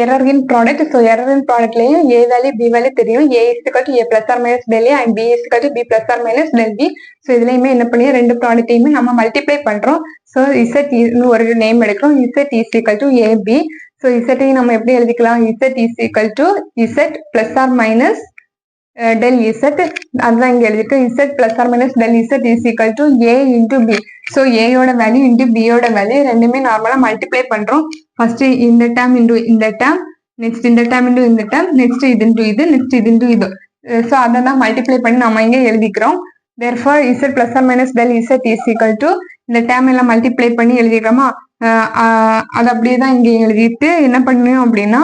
Error in product. So error in ப்ராடக்ட்லயும் A value B value தெரியும். A is equal to A plus or minus del A and B is equal to B plus or minus del B. So இதுலயுமே என்ன பண்ணி ரெண்டு ப்ராடக்ட்டையுமே நம்ம multiply பண்றோம். So Z ஒரு நேம் எடுக்கிறோம். Z is equal to AB. So இசட்டையும் நம்ம எப்படி எழுதிக்கலாம்? Z is equal to Z plus or minus del z. அதுதான் இங்க எழுதிருக்கு. z plus or minus del z is equal to a into B. So ஏயோட வேல்யூ இன்டூ பியோட வேல்யூ ரெண்டுமே நார்மலா மல்டிப்ளை பண்றோம். ஃபர்ஸ்ட் இந்த டேர்ம் இன்டூ இந்த டேர்ம், நெக்ஸ்ட் இந்த டேர்ம் இன்டூ இந்த டேர்ம், நெக்ஸ்ட் இது இன்டூ இது, நெக்ஸ்ட் இது இன்டூ இது. ஸோ அதை தான் மல்டிப்ளை பண்ணி நம்ம இங்க எழுதிக்கிறோம். therefore z plus or minus del z is equal to இந்த டேர்ம் எல்லாம் மல்டிப்ளை பண்ணி எழுதிக்கிறோமா? அது அப்படியே தான் இங்க எழுதிட்டு என்ன பண்ணணும் அப்படின்னா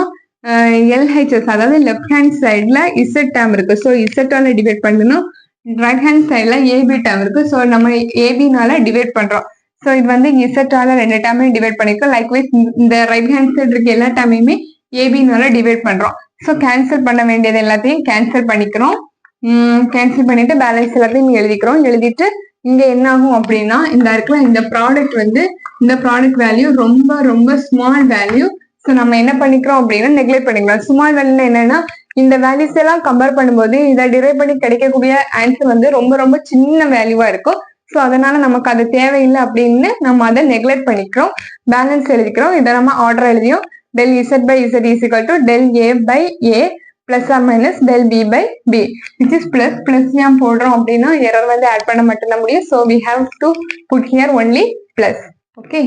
LHS அதாவது லெஃப்ட் ஹேண்ட் சைட்ல இசட் டேர்ம் இருக்கு. ஸோ இசட்டால டிவைட் பண்ணணும். ரைட் ஹேண்ட் சைட்ல ஏபி டேர்ம் இருக்கு. ஸோ நம்ம ஏபினால டிவைட் பண்றோம். ஸோ இது வந்து இசட்டால ரெண்டு டேர்மையும் டிவைட் பண்ணிருக்கோம். லைக்வைஸ் இந்த ரைட் ஹேண்ட் சைடு இருக்க எல்லா டேர்மையுமே ஏபினால டிவைட் பண்றோம். ஸோ கேன்சல் பண்ண வேண்டியது எல்லாத்தையும் கேன்சல் பண்ணிக்கிறோம். கேன்சல் பண்ணிட்டு பேலன்ஸ் எல்லாத்தையும் எழுதிக்கிறோம். எழுதிட்டு இங்க என்ன ஆகும் அப்படின்னா இந்த இருக்குல்ல இந்த ப்ராடக்ட் வந்து இந்த ப்ராடக்ட் வேல்யூ ரொம்ப ரொம்ப ஸ்மால் வேல்யூ. ஸோ நம்ம என்ன பண்ணிக்கிறோம் அப்படின்னா நெக்லெக்ட் பண்ணிக்கலாம். ஸ்மால் வேல்யூல என்னன்னா இந்த வேல்யூஸ் எல்லாம் கம்பேர் பண்ணும்போது இதை டிரைவ் பண்ணி கிடைக்கக்கூடிய ஆன்சர் வந்து ரொம்ப ரொம்ப சின்ன வேல்யூவா இருக்கும். ஸோ அதனால நமக்கு அது தேவையில்லை அப்படின்னு நம்ம அதை நெக்லெக்ட் பண்ணிக்கிறோம். பேலன்ஸ் எழுதிக்கிறோம். இதை நம்ம ஆர்டர் எழுதியும் del z by z is equal to del a by a plus or minus del b by b, which is plus. Plus ஏன் போடுறோம் அப்படின்னா எரர் வந்து ஆட் பண்ண மட்டும்தான் முடியும். So we have to put here only plus. Okay.